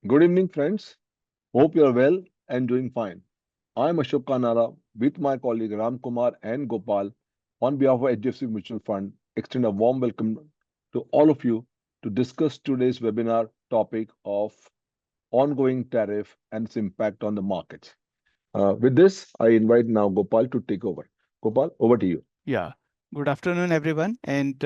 Good evening, friends. Hope you are well and doing fine. I am Ashok Kanara with my colleague Ram Kumar and Gopal on behalf of HDFC Mutual Fund. Extend a warm welcome to all of you to discuss today's webinar topic of ongoing tariff and its impact on the markets. With this, I invite now Gopal to take over. Gopal, over to you. Yeah. Good afternoon, everyone, and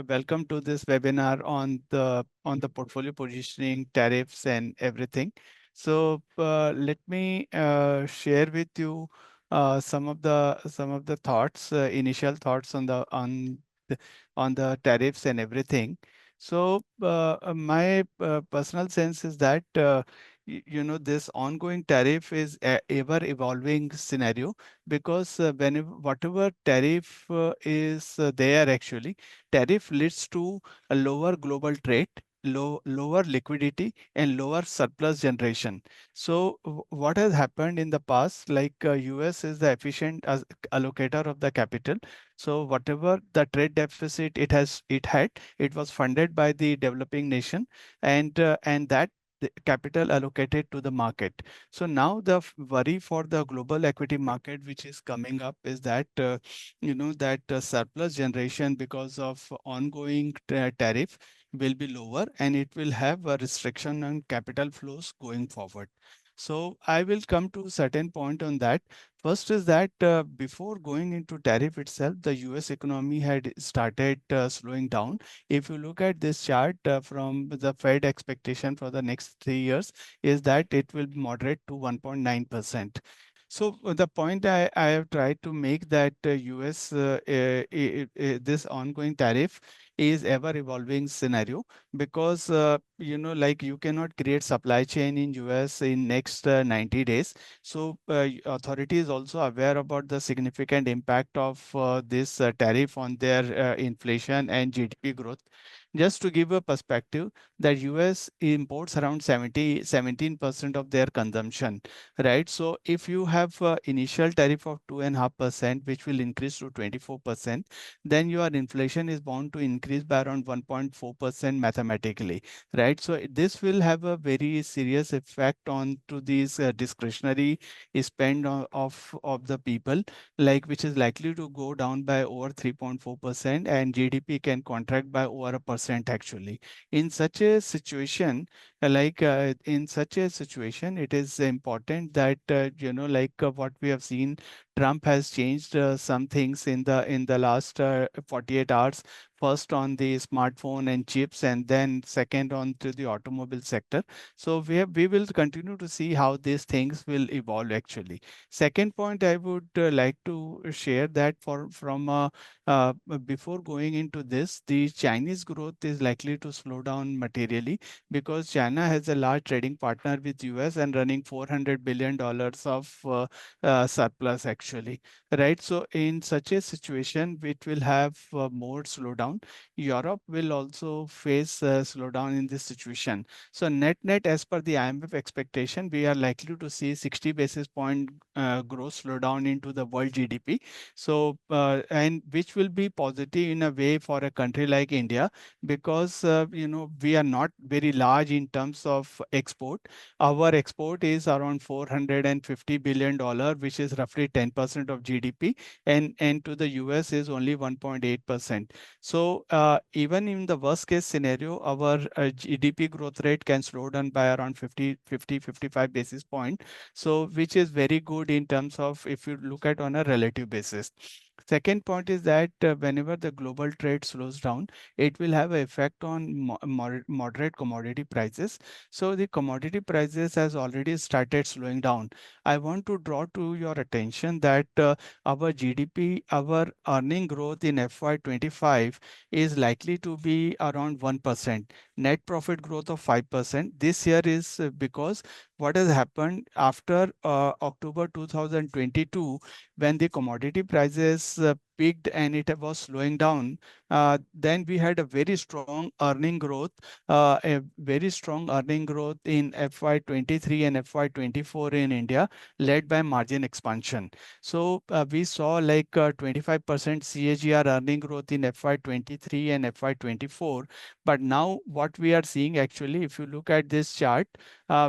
welcome to this webinar on the portfolio positioning, tariffs, and everything. So let me share with you some of the thoughts, initial thoughts on the tariffs and everything. So my personal sense is that this ongoing tariff is a ever evolving scenario because whenever whatever tariff is there actually, tariff leads to a lower global trade, lower liquidity and lower surplus generation. So what has happened in the past, like US is the efficient as allocator of the capital. So whatever the trade deficit it was funded by the developing nation, and that the capital allocated to the market. So now the worry for the global equity market, which is coming up, is that surplus generation because of ongoing tariff will be lower, and it will have a restriction on capital flows going forward. So I will come to certain point on that. First is that before going into tariff itself, the US economy had started slowing down. If you look at this chart from the Fed expectation for the next 3 years, is that it will moderate to 1.9%. So the point I have tried to make that US this ongoing tariff is ever evolving scenario because like you cannot create supply chain in US in next 90 days. So authority is also aware about the significant impact of this tariff on their inflation and GDP growth. Just to give a perspective, that US imports around 17% of their consumption, right? So if you have initial tariff of 2.5%, which will increase to 24%, then your inflation is bound to increase by around 1.4% mathematically, right? So this will have a very serious effect on to these discretionary spend of the people, like which is likely to go down by over 3.4%, and GDP can contract by over a percent actually. In such a situation, in such a situation, it is important that what we have seen, Trump has changed some things in the last 48 hours. First on the smartphone and chips, and then second on to the automobile sector. So we will continue to see how these things will evolve actually. Second point I would like to share that uh, before going into this, the Chinese growth is likely to slow down materially because China has a large trading partner with US and running $400 billion of surplus actually, right? So in such a situation, it will have more slowdown. Europe will also face slowdown in this situation. So net, as per the IMF expectation, we are likely to see 60 basis point growth slowdown into the world GDP. So and which will be positive in a way for a country like India because we are not very large in terms of export. Our export is around $450 billion, which is roughly 10% of GDP, and to the US is only 1.8%. So even in the worst case scenario, our GDP growth rate can slow down by around 55 basis point. So which is very good in terms of if you look at on a relative basis. Second point is that whenever the global trade slows down, it will have an effect on moderate commodity prices. So the commodity prices has already started slowing down. I want to draw to your attention that our GDP, our earning growth in FY25 is likely to be around 1%. Net profit growth of 5%. This year is because what has happened after October 2022, when the commodity prices peaked and it was slowing down, Then we had a very strong earning growth, a very strong earning growth in FY23 and FY24 in India, led by margin expansion. So we saw like 25% CAGR earning growth in FY23 and FY24. But now what we are seeing actually, if you look at this chart,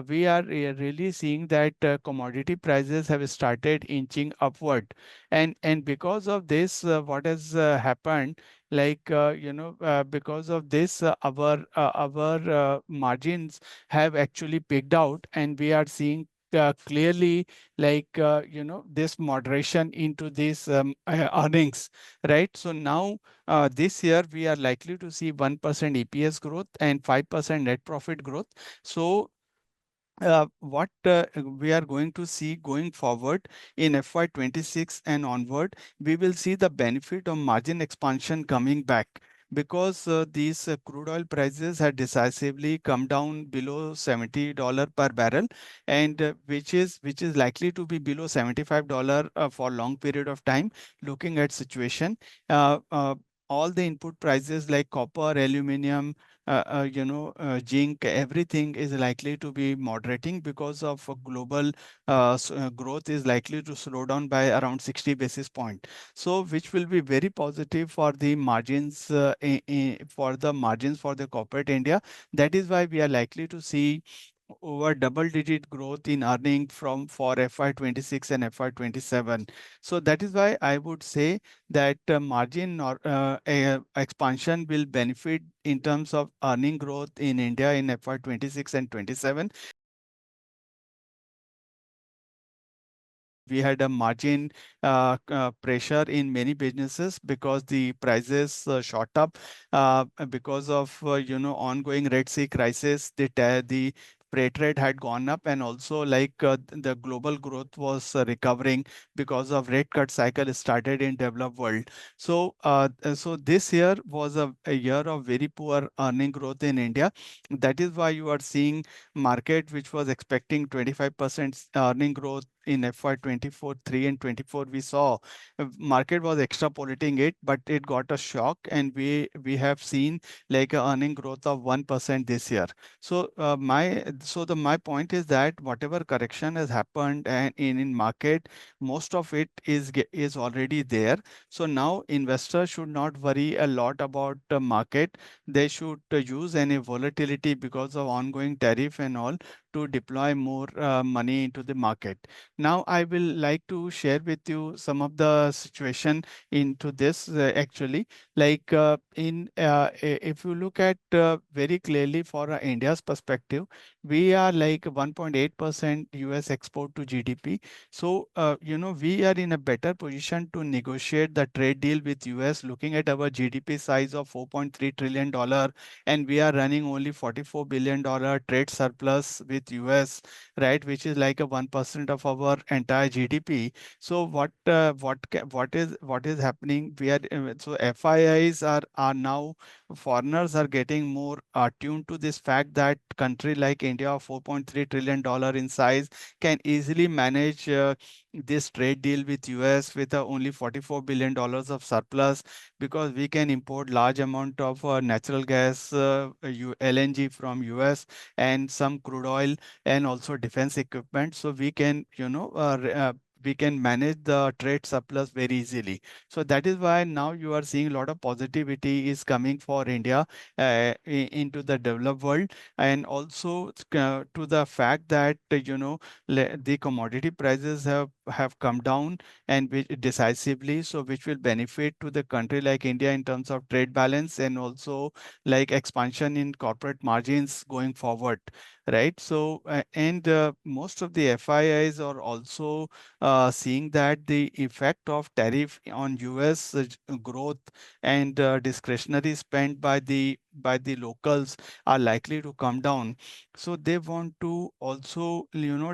we are really seeing that commodity prices have started inching upward. And because of this, what has happened, like because of this, our margins have actually peaked out, and we are seeing clearly this moderation into these earnings, right? So now this year we are likely to see 1% EPS growth and 5% net profit growth. So what we are going to see going forward in FY26 and onward, we will see the benefit of margin expansion coming back, because these crude oil prices had decisively come down below $70 per barrel, and which is likely to be below $75 for long period of time. Looking at situation, uh, uh, all the input prices like copper, aluminum, zinc, everything is likely to be moderating because of global growth is likely to slow down by around 60 basis point. So, which will be very positive for the margins, for the margins for the corporate India. That is why we are likely to see over double digit growth in earning from for FY26 and FY27. So that is why I would say that margin or expansion will benefit in terms of earning growth in India in FY26 and 27. We had a margin pressure in many businesses because the prices shot up because of ongoing Red Sea crisis. The freight rate had gone up, and also the global growth was recovering because of rate cut cycle started in developed world. So this year was a year of very poor earning growth in India. That is why you are seeing market which was expecting 25% earning growth in FY24, 3 and 24. We saw market was extrapolating it, but it got a shock, and we have seen like a earning growth of 1% this year. So my point is that whatever correction has happened and in market, most of it is already there. So now investors should not worry a lot about the market. They should use any volatility because of ongoing tariff and all to deploy more money into the market. Now, I will like to share with you some of the situation into this actually. If you look at very clearly for India's perspective, we are like 1.8% US export to GDP. So, we are in a better position to negotiate the trade deal with US, looking at our GDP size of $4.3 trillion, and we are running only $44 billion trade surplus with US, right, which is like a 1% of our entire GDP. So what is happening? We are so FIIs are now, foreigners are getting more attuned to this fact that country like India, $4.3 trillion in size, can easily manage this trade deal with US with only $44 billion of surplus, because we can import large amount of natural gas, LNG from US, and some crude oil, and also defense equipment. So we can manage the trade surplus very easily. So that is why now you are seeing a lot of positivity is coming for India into the developed world, and also to the fact that the commodity prices have come down, and which decisively, so which will benefit to the country like India in terms of trade balance, and also like expansion in corporate margins going forward, right? So, and most of the FIIs are also seeing that the effect of tariff on US growth and discretionary spend by the locals are likely to come down. So they want to also,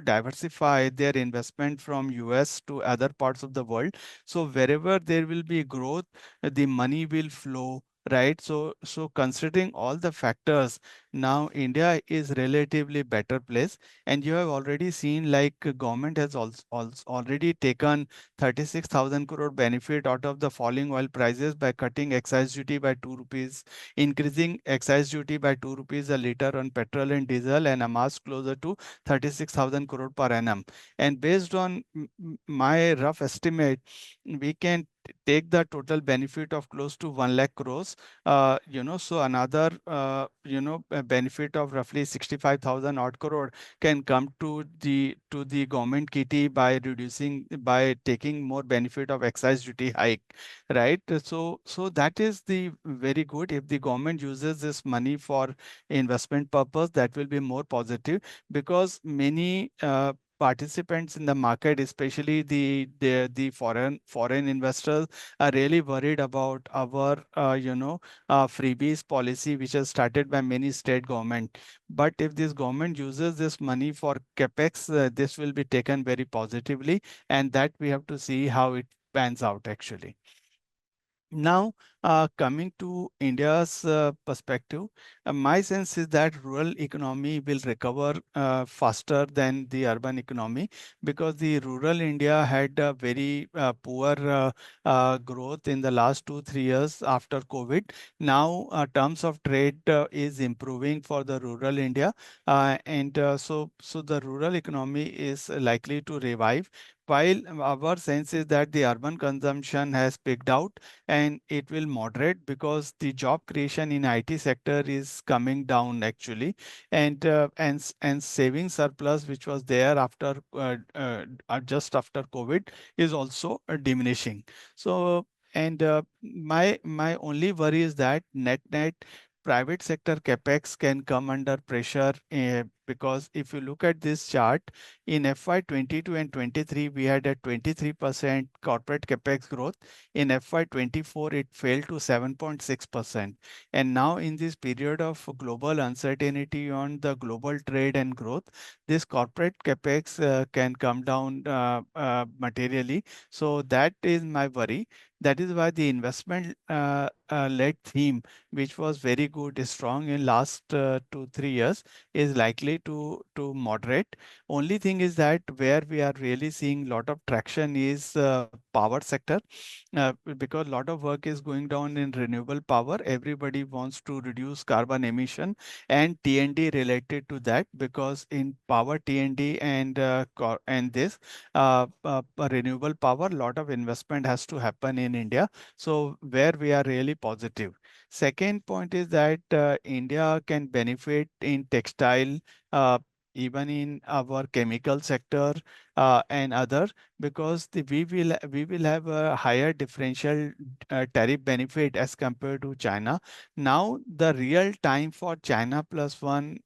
diversify their investment from US to other parts of the world. So wherever there will be growth, the money will flow. Right. So considering all the factors, Now India is relatively better place, and you have already seen like government has also already taken 36,000 crore benefit out of the falling oil prices by cutting excise duty by 2 rupees, increasing excise duty by 2 rupees a liter on petrol and diesel, and amassed closer to 36,000 crore per annum. And based on my rough estimate, we can take the total benefit of close to 1 lakh crores, so another, a benefit of roughly 65,000 odd crore can come to the government kitty by by taking more benefit of excise duty hike, right? So that is the very good. If the government uses this money for investment purpose, that will be more positive, because many participants in the market, especially the foreign investors, are really worried about our freebies policy, which is started by many state government. But if this government uses this money for capex, this will be taken very positively, and that we have to see how it pans out actually. Now, coming to India's perspective, my sense is that rural economy will recover faster than the urban economy, because the rural India had a very poor growth in the last 2 3 years after COVID. Now, terms of trade is improving for the rural India, and so the rural economy is likely to revive. While our sense is that the urban consumption has picked out, and it will moderate because the job creation in IT sector is coming down actually, and saving surplus which was there after just after COVID is also diminishing. So, and my only worry is that net private sector capex can come under pressure, because if you look at this chart, in FY 22 and 23 we had a 23% corporate capex growth. In FY 24, it fell to 7.6%. And now, in this period of global uncertainty on the global trade and growth, this corporate capex can come down materially. So, that is my worry. That is why the investment led theme, which was very good, strong in last 2 3 years, is likely to moderate. Only thing is that where we are really seeing lot of traction is power sector, because a lot of work is going down in renewable power. Everybody wants to reduce carbon emission and T&D related to that, because in power T&D and this renewable power, lot of investment has to happen in India. So where we are really positive. Second point is that India can benefit in textile, uh, even in our chemical sector and other, because we will have a higher differential tariff benefit as compared to China. Now the real time for China plus one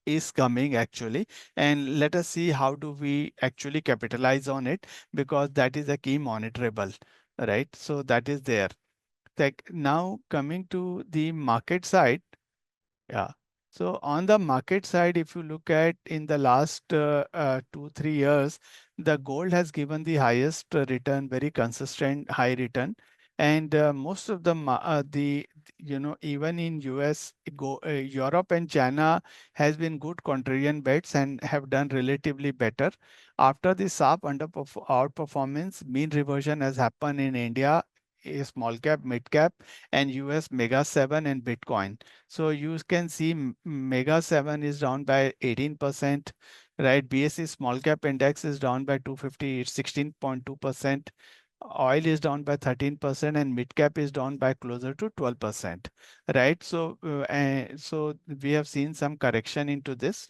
is coming actually, and let us see how do we actually capitalize on it, because that is a key monitorable, right? So that is there. Now coming to the market side. Yeah. So on the market side, if you look at in the last 2 3 years, the gold has given the highest return, very consistent high return, and most of the even in US, Europe and China has been good contrarian bets and have done relatively better. After the sharp outperformance, mean reversion has happened in India, a small cap, mid cap, and US Mega 7 and Bitcoin. So you can see Mega 7 is down by 18%, right? BSE small cap index is down by 250, it's 16.2%. Oil is down by 13%, and mid cap is down by closer to 12%, right? So we have seen some correction into this.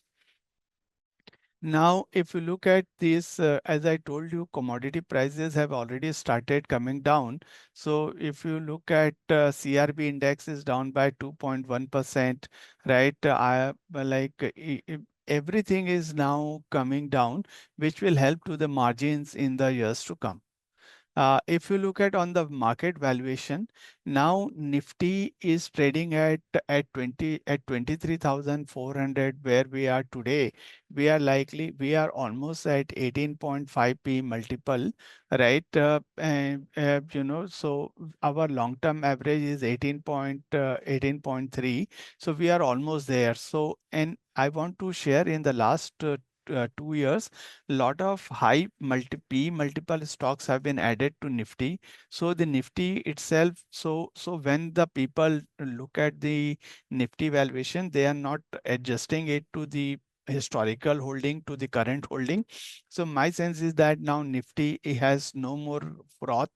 Now, if you look at this, as I told you, commodity prices have already started coming down. So if you look at CRB index is down by 2.1%, right? Everything is now coming down, which will help to the margins in the years to come. If you look at on the market valuation, now Nifty is trading at 23,400 where we are today. We are almost at 18.5 P multiple, right? So our long-term average is 18.3. So we are almost there. So, and I want to share in the last 2 years, lot of high P multiple stocks have been added to Nifty. So the Nifty itself, so when the people look at the Nifty valuation, they are not adjusting it to the historical holding to the current holding. So my sense is that now Nifty it has no more froth,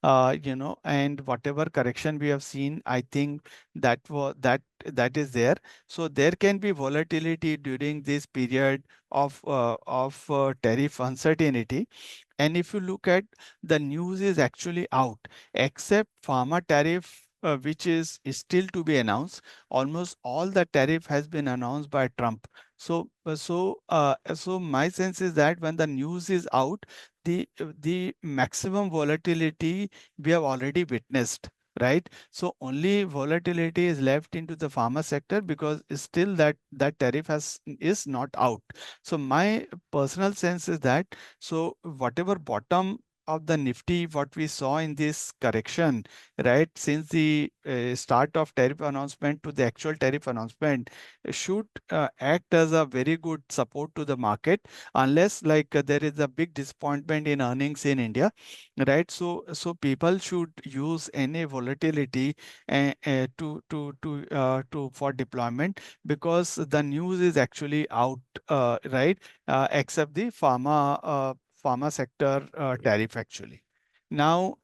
and whatever correction we have seen, I think that is there. So there can be volatility during this period of tariff uncertainty. And if you look at the news is actually out, except pharma tariff, which is still to be announced. Almost all the tariff has been announced by Trump. So my sense is that when the news is out, the maximum volatility we have already witnessed. Right. So only volatility is left into the pharma sector because still that tariff is not out. So my personal sense is that so whatever bottom of the Nifty, what we saw in this correction, right, since the start of tariff announcement to the actual tariff announcement, should act as a very good support to the market, unless there is a big disappointment in earnings in India, right? So people should use any volatility to for deployment because the news is actually out, right? Except the pharma sector tariff actually. Now,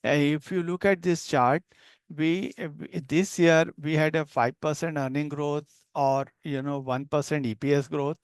if you look at this chart, this year we had a 5% earning growth or 1% EPS growth.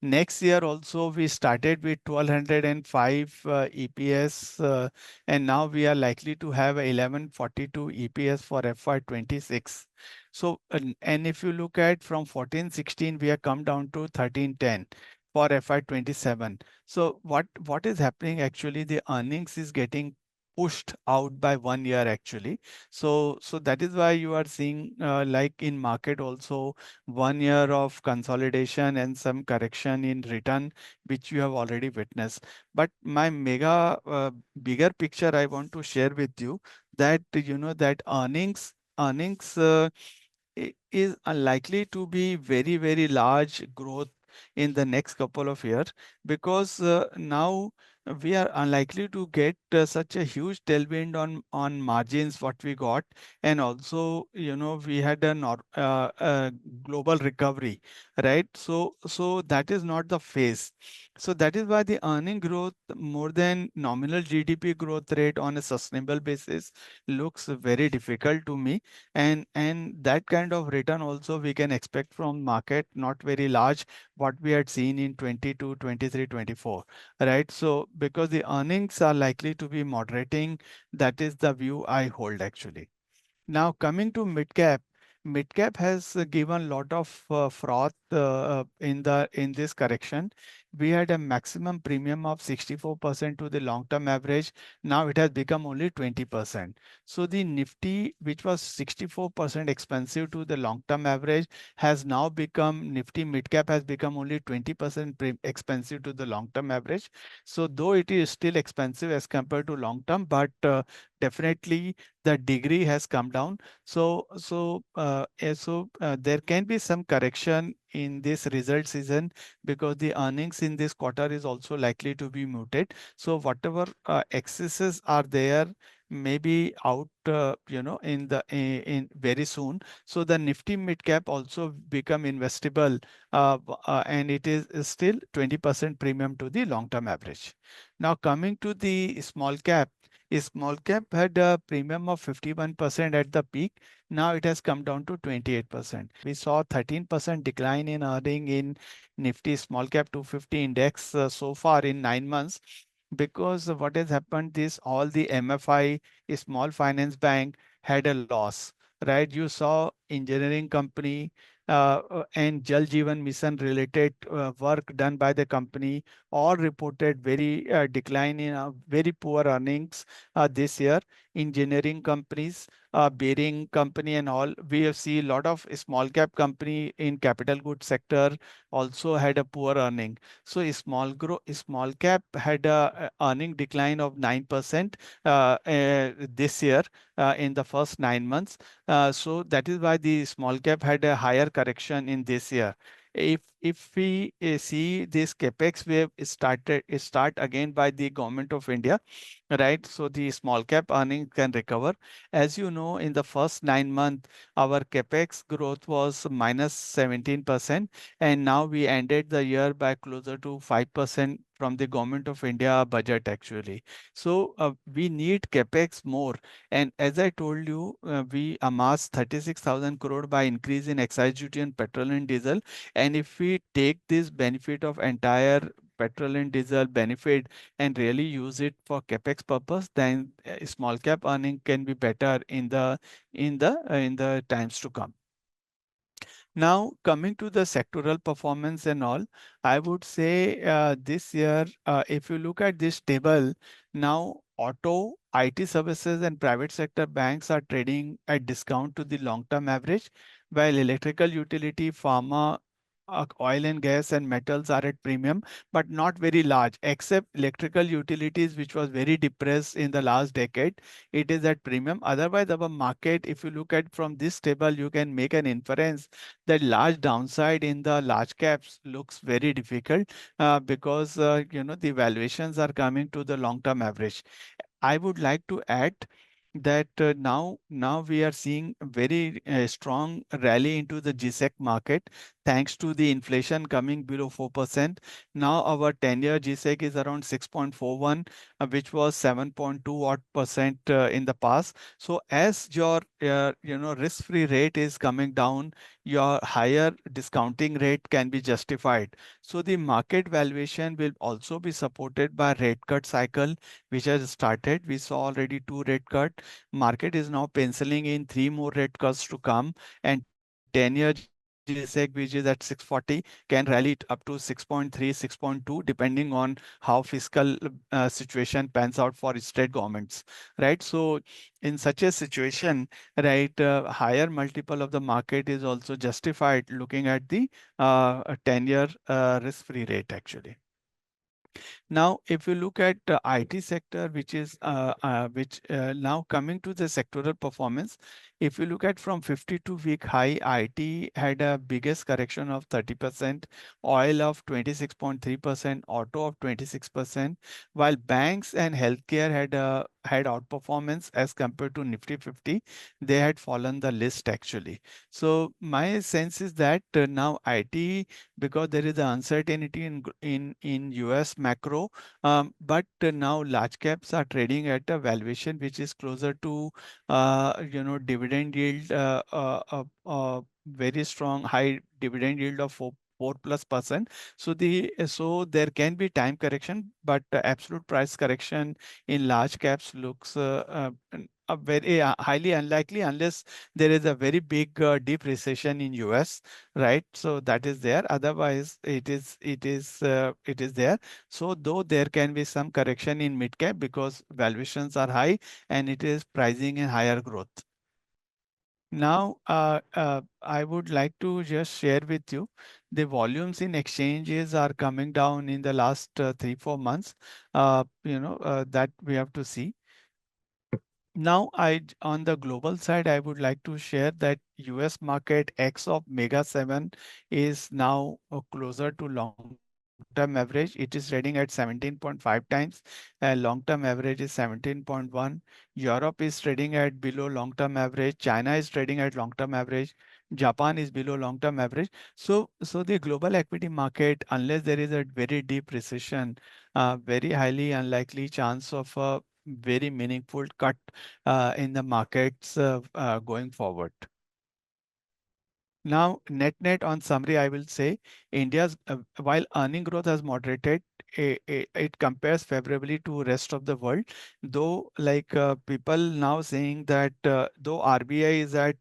Next year also we started with 1205 EPS, and now we are likely to have 1142 EPS for FY26. So and if you look at from 1416 we have come down to 1310 for FY27. So what is happening actually? The earnings is getting pushed out by 1 year actually. So that is why you are seeing like in market also 1 year of consolidation and some correction in return, which you have already witnessed. But my bigger picture I want to share with you that that earnings is unlikely to be very large growth in the next couple of years because now we are unlikely to get such a huge tailwind on margins what we got, and also we had a global recovery, right? So that is not the phase. So that is why the earning growth more than nominal GDP growth rate on a sustainable basis looks very difficult to me. And that kind of return also we can expect from market, not very large what we had seen in 22, 23, 24, right? So because the earnings are likely to be moderating, that is the view I hold actually. Now coming to Midcap, Midcap has given lot of froth in this correction. We had a maximum premium of 64% to the long-term average. Now it has become only 20%. So the Nifty, which was 64% expensive to the long-term average, has now become Nifty Midcap has become only 20% expensive to the long-term average. So though it is still expensive as compared to long-term, but definitely the degree has come down. So there can be some correction in this result season because the earnings in this quarter is also likely to be muted. So whatever excesses are there may be out, in very soon. So the Nifty mid cap also become investable, and it is still 20% premium to the long term average. Now coming to the small cap. Small cap had a premium of 51% at the peak. Now it has come down to 28%. We saw 13% decline in earning in Nifty Small Cap 250 index so far in 9 months, because what has happened is all the MFI, small finance bank, had a loss, right? You saw engineering company, and Jal Jeevan Mission related work done by the company all reported very decline in very poor earnings this year. Engineering companies, bearing company and all, we have seen a lot of small cap company in capital goods sector also had a poor earning. So small cap had a earning decline of 9% this year in the first 9 months. So that is why the small cap had a higher correction in this year. If we see this capex wave start again by the government of India, right? So the small cap earnings can recover. As you know, in the first 9 months, our capex growth was minus 17%, and now we ended the year by closer to 5% from the government of India budget actually. So we need capex more. And as I told you, we amassed 36,000 crore by increase in excise duty on petrol and diesel. And if we take this benefit of entire petrol and diesel benefit and really use it for capex purpose, then small cap earning can be better in the times to come. Now, coming to the sectoral performance and all, I would say this year, if you look at this table, now auto, IT services, and private sector banks are trading at discount to the long-term average, while electrical utility, pharma, oil and gas and metals are at premium, but not very large, except electrical utilities, which was very depressed in the last decade. It is at premium. Otherwise, our market, if you look at from this table, you can make an inference that large downside in the large caps looks very difficult because the valuations are coming to the long term average. I would like to add that now we are seeing very strong rally into the GSEC market thanks to the inflation coming below 4%. Now our 10-year GSEC is around 6.41, which was 7.2 odd percent in the past. So as your risk-free rate is coming down, your higher discounting rate can be justified. So the market valuation will also be supported by rate cut cycle which has started. We saw already two rate cut. Market is now penciling in three more rate cuts to come, and 10-year GSEC, which is at 640, can rally it up to 6.3, 6.2, depending on how fiscal situation pans out for state governments, right? So in such a situation, right, higher multiple of the market is also justified looking at the 10-year risk-free rate actually. Now, if you look at the IT sector, which is which now coming to the sectoral performance, if you look at from 52-week high, IT had a biggest correction of 30%, oil of 26.3%, auto of 26%, while banks and healthcare had outperformance as compared to Nifty 50. They had fallen the list actually. So my sense is that now IT, because there is an uncertainty in US macro, but now large caps are trading at a valuation which is closer to dividend yield, very strong high dividend yield of 4+%. So there can be time correction, but absolute price correction in large caps looks a very highly unlikely unless there is a very big deep recession in US, right? So that is there. Otherwise, it is there. So though there can be some correction in mid cap because valuations are high and it is pricing in higher growth. Now, I would like to just share with you the volumes in exchanges are coming down in the last 3-4 months. That we have to see. Now, on the global side, I would like to share that US market X of Mega 7 is now closer to long-term average. It is trading at 17.5 times. Long-term average is 17.1. Europe is trading at below long-term average. China is trading at long-term average. Japan is below long-term average. So the global equity market, unless there is a very deep recession, very highly unlikely chance of a very meaningful cut in the markets going forward. Now, net on summary, I will say India's while earning growth has moderated, it compares favorably to rest of the world. Though, like people now saying that though RBI is at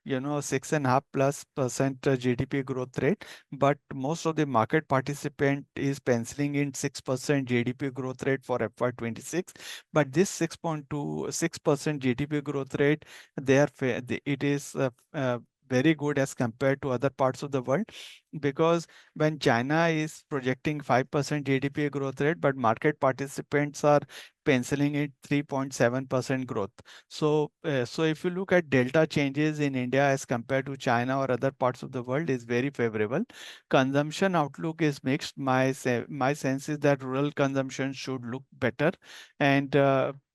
6.5+% GDP growth rate, but most of the market participant is penciling in 6% GDP growth rate for FY26. But this 6.26% GDP growth rate, it is very good as compared to other parts of the world, because when China is projecting 5% GDP growth rate, but market participants are penciling it 3.7% growth. So if you look at delta changes in India as compared to China or other parts of the world, is very favorable. Consumption outlook is mixed. My sense is that rural consumption should look better, and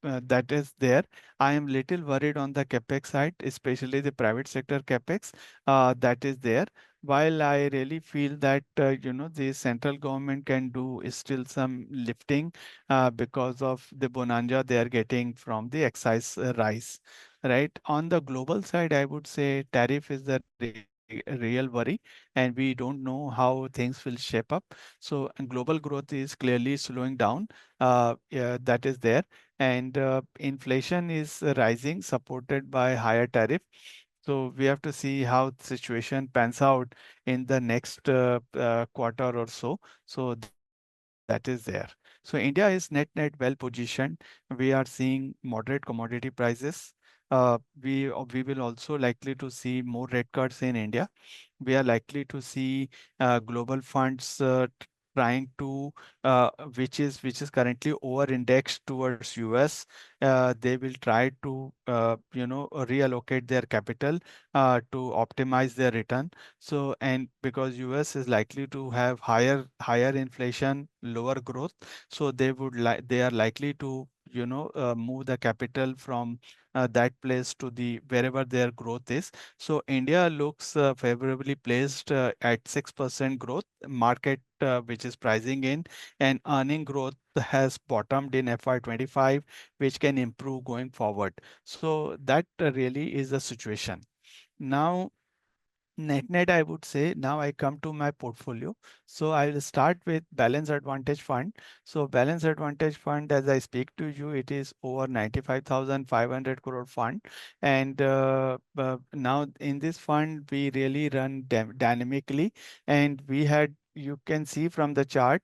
that is there. I am little worried on the capex side, especially the private sector capex. That is there. While I really feel that the central government can do still some lifting because of the bonanza they are getting from the excise rise. Right. On the global side, I would say tariff is the real worry, and we don't know how things will shape up. So and global growth is clearly slowing down. Yeah, that is there, and inflation is rising, supported by higher tariff. So we have to see how the situation pans out in the next quarter or so. So that is there. So India is net well positioned. We are seeing moderate commodity prices. We will also likely to see more rate cuts in India. We are likely to see global funds trying to, which is currently over indexed towards US. They will try to reallocate their capital to optimize their return. So, and because US is likely to have higher inflation, lower growth, so they are likely to move the capital from that place to the wherever their growth is. So India looks favorably placed at 6% growth market, which is pricing in, and earning growth has bottomed in FY25, which can improve going forward. So that really is the situation. Now, net, I would say now I come to my portfolio. So I will start with Balance Advantage Fund. So Balance Advantage Fund, as I speak to you, it is over 95,500 crore fund. And now in this fund, we really run dynamically. And you can see from the chart,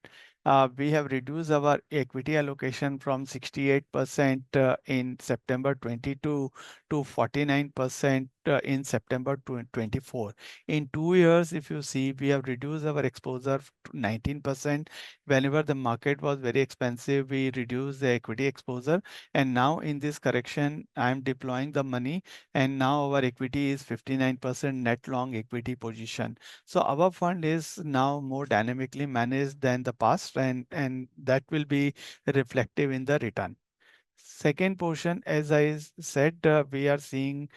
we have reduced our equity allocation from 68% in September 22 to 49% in September 24. In 2 years, if you see, we have reduced our exposure to 19%. Whenever the market was very expensive, we reduced the equity exposure. And now in this correction, I'm deploying the money. And now our equity is 59% net long equity position. So our fund is now more dynamically managed than the past, and that will be reflective in the return. Second portion, as said, we are seeing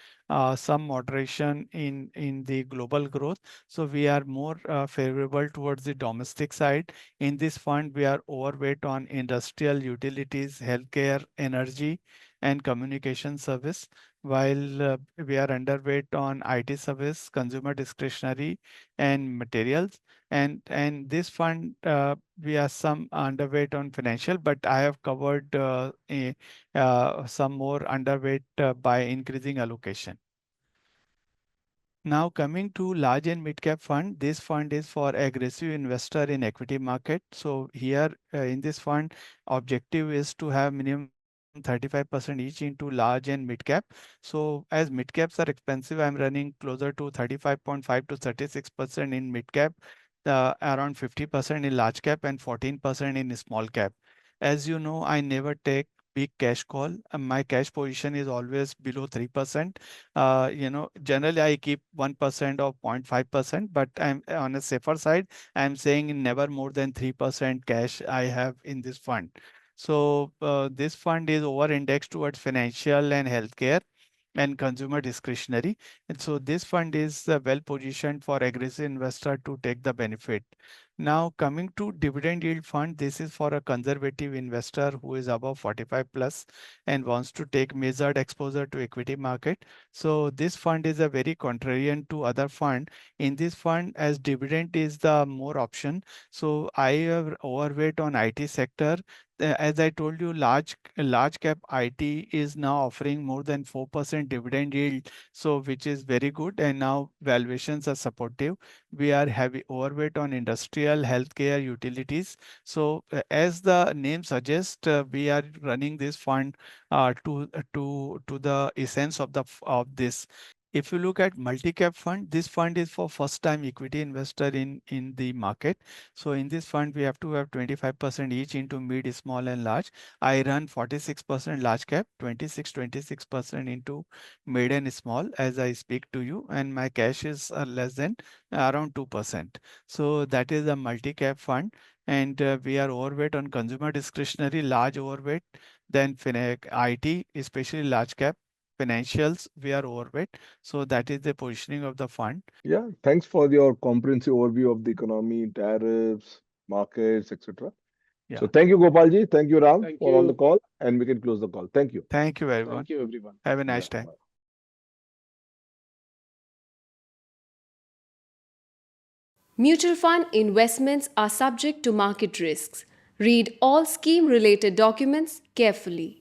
some moderation in the global growth. So we are more favorable towards the domestic side. In this fund, we are overweight on industrial, utilities, healthcare, energy, and communication service, while we are underweight on IT service, consumer discretionary, and materials. And this fund, we are some underweight on financial, but I have covered some more underweight by increasing allocation. Now coming to large and mid cap fund, this fund is for aggressive investor in equity market. So here in this fund, objective is to have minimum 35% each into large and mid cap. So as mid caps are expensive, I'm running closer to 35.5 to 36% in mid cap, around 50% in large cap, and 14% in small cap. As you know, I never take big cash call. My cash position is always below 3%. Generally I keep 1% or 0.5%, but I'm on a safer side. I'm saying never more than 3% cash I have in this fund. So this fund is over indexed towards financial and healthcare and consumer discretionary. And so this fund is well positioned for aggressive investor to take the benefit. Now coming to dividend yield fund, this is for a conservative investor who is above 45 plus and wants to take measured exposure to equity market. So this fund is a very contrarian to other fund. In this fund, as dividend is the more option, so I have overweight on IT sector as I told you, large cap IT is now offering more than 4% dividend yield, so which is very good. And now valuations are supportive. We are heavy overweight on industrial, healthcare, utilities. So as the name suggests, we are running this fund to the essence of of this. If you look at multi-cap fund, this fund is for first-time equity investor in the market. So in this fund, we have to have 25% each into mid, small, and large. I run 46% large cap, 26% into mid and small as I speak to you, and my cash is less than around 2%. So that is a multi-cap fund, and we are overweight on consumer discretionary, large overweight, then IT, especially large cap. Financials, we are overweight. So that is the positioning of the fund. Yeah, thanks for your comprehensive overview of the economy, tariffs, markets, etc. So Yeah. thank you, Gopalji. Thank you, Ram, Thank for on the you. call, and we can close the call. Thank you. Thank you, everyone. Thank you, everyone. Have a Yeah, nice time. bye. Mutual fund investments are subject to market risks. Read all scheme related documents carefully.